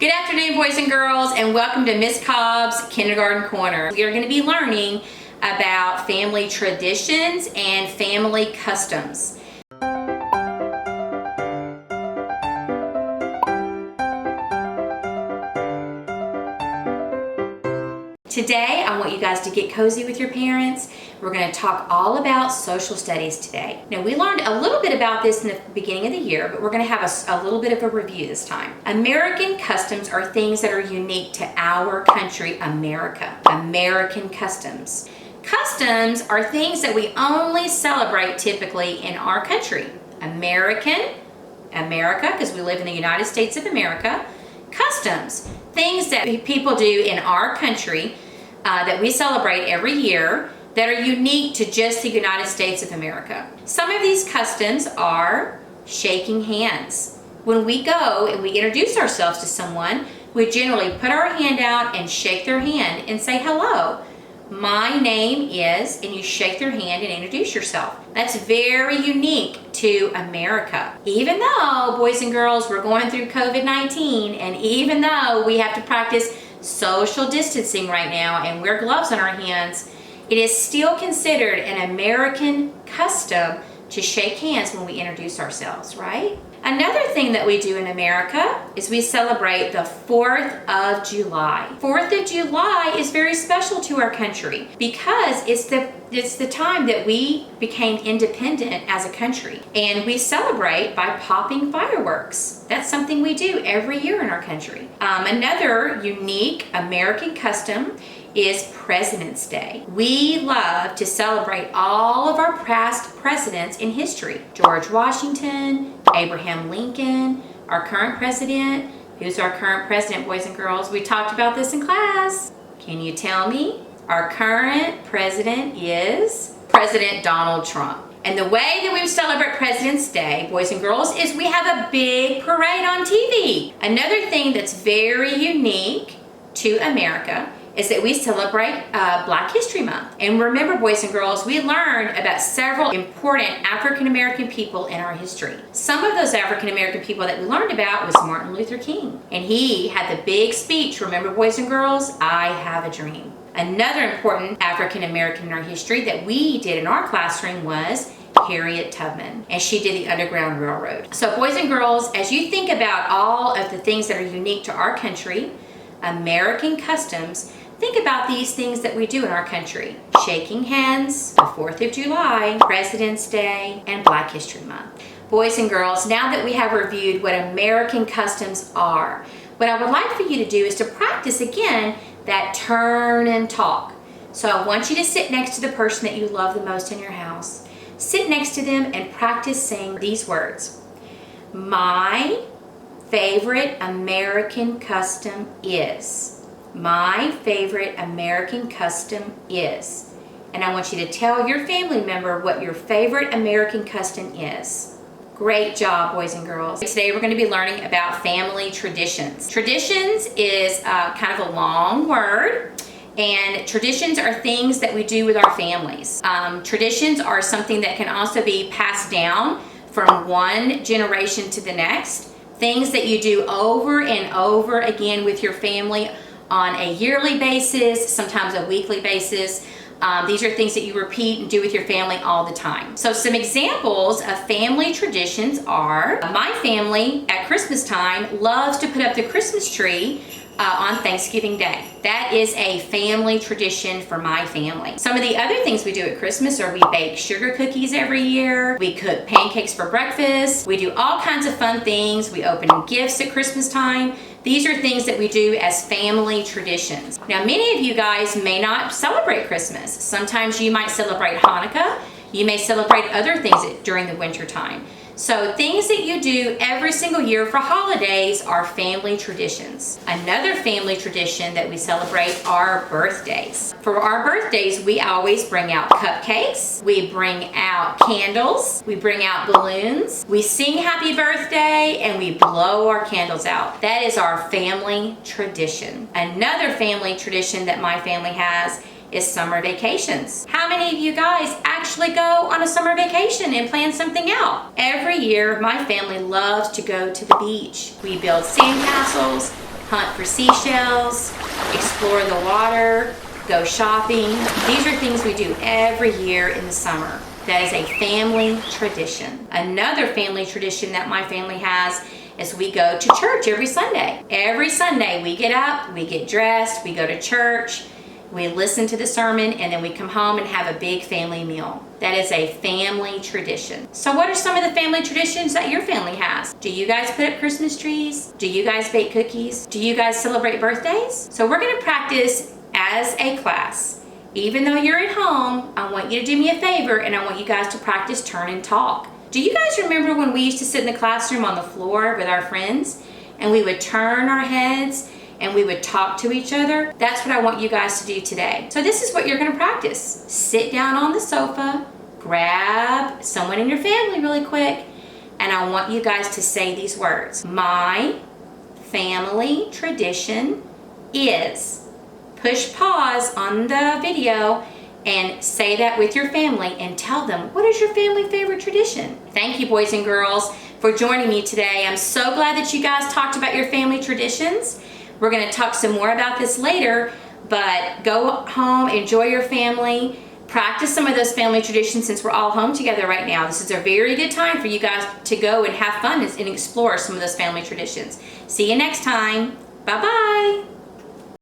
Good afternoon, boys and girls, and welcome to Miss Cobb's Kindergarten Corner. We are going to be learning about family traditions and family customs. Today, I want you guys to get cozy with your parents. We're going to talk all about social studies today. Now, we learned a little bit about this in the beginning of the year, but we're going to have a little bit of a review this time. American customs are things that are unique to our country, America. American customs. Customs are things that we only celebrate typically in our country. America, because we live in the United States of America. Customs, things that people do in our country that we celebrate every year that are unique to just the United States of America. Some of these customs are shaking hands. When we go and we introduce ourselves to someone, we generally put our hand out and shake their hand and say hello. My name is, and you shake their hand and introduce yourself. That's very unique to America. Even though, boys and girls, we're going through COVID-19, and even though we have to practice social distancing right now and wear gloves on our hands, it is still considered an American custom to shake hands when we introduce ourselves, right? Another thing that we do in America is we celebrate the 4th of July. 4th of July is very special to our country because it's the time that we became independent as a country. And we celebrate by popping fireworks. That's something we do every year in our country. Another unique American custom is President's Day. We love to celebrate all of our past presidents in history. George Washington, Abraham Lincoln, our current president. Who's our current president, boys and girls? We talked about this in class. Can you tell me? Our current president is President Donald Trump. And the way that we celebrate President's Day, boys and girls, is we have a big parade on TV. Another thing that's very unique to America is that we celebrate Black History Month. And remember, boys and girls, we learned about several important African American people in our history. Some of those African American people that we learned about was Martin Luther King. And he had the big speech, remember, boys and girls, I have a dream. Another important African American in our history that we did in our classroom was Harriet Tubman, and she did the Underground Railroad. So boys and girls, as you think about all of the things that are unique to our country, American customs, think about these things that we do in our country. Shaking hands, the 4th of July, President's Day, and Black History Month. Boys and girls, now that we have reviewed what American customs are, what I would like for you to do is to practice again that turn and talk. So I want you to sit next to the person that you love the most in your house. Sit next to them and practice saying these words. My favorite American custom is. My favorite American custom is. And I want you to tell your family member what your favorite American custom is. Great job, boys and girls. Today we're going to be learning about family traditions. Traditions is kind of a long word, and traditions are things that we do with our families. Traditions are something that can also be passed down from one generation to the next. Things that you do over and over again with your family on a yearly basis, sometimes a weekly basis. These are things that you repeat and do with your family all the time. So some examples of family traditions are, my family at Christmas time loves to put up the Christmas tree on Thanksgiving Day. That is a family tradition for my family. Some of the other things we do at Christmas are we bake sugar cookies every year. We cook pancakes for breakfast. We do all kinds of fun things. We open gifts at Christmas time. These are things that we do as family traditions. Now, many of you guys may not celebrate Christmas. Sometimes you might celebrate Hanukkah. You may celebrate other things during the winter time. So things that you do every single year for holidays are family traditions. Another family tradition that we celebrate are birthdays. For our birthdays, we always bring out cupcakes, we bring out candles, we bring out balloons, we sing happy birthday, and we blow our candles out. That is our family tradition. Another family tradition that my family has is summer vacations. How many of you guys actually go on a summer vacation and plan something out? Every year, my family loves to go to the beach. We build sand castles, hunt for seashells, explore the water, go shopping. These are things we do every year in the summer. That is a family tradition. Another family tradition that my family has is we go to church every Sunday. Every Sunday we get up, we get dressed, we go to church, we listen to the sermon, and then we come home and have a big family meal. That is a family tradition. So what are some of the family traditions that your family has? Do you guys put up Christmas trees? Do you guys bake cookies? Do you guys celebrate birthdays? So we're gonna practice as a class. Even though you're at home, I want you to do me a favor and I want you guys to practice turn and talk. Do you guys remember when we used to sit in the classroom on the floor with our friends and we would turn our heads and we would talk to each other? That's what I want you guys to do today. So this is what you're gonna practice. Sit down on the sofa, grab someone in your family really quick, and I want you guys to say these words. My family tradition is. Push pause on the video and say that with your family and tell them, what is your family favorite tradition? Thank you, boys and girls, for joining me today. I'm so glad that you guys talked about your family traditions. We're gonna talk some more about this later, but go home, enjoy your family, practice some of those family traditions since we're all home together right now. This is a very good time for you guys to go and have fun and explore some of those family traditions. See you next time. Bye-bye.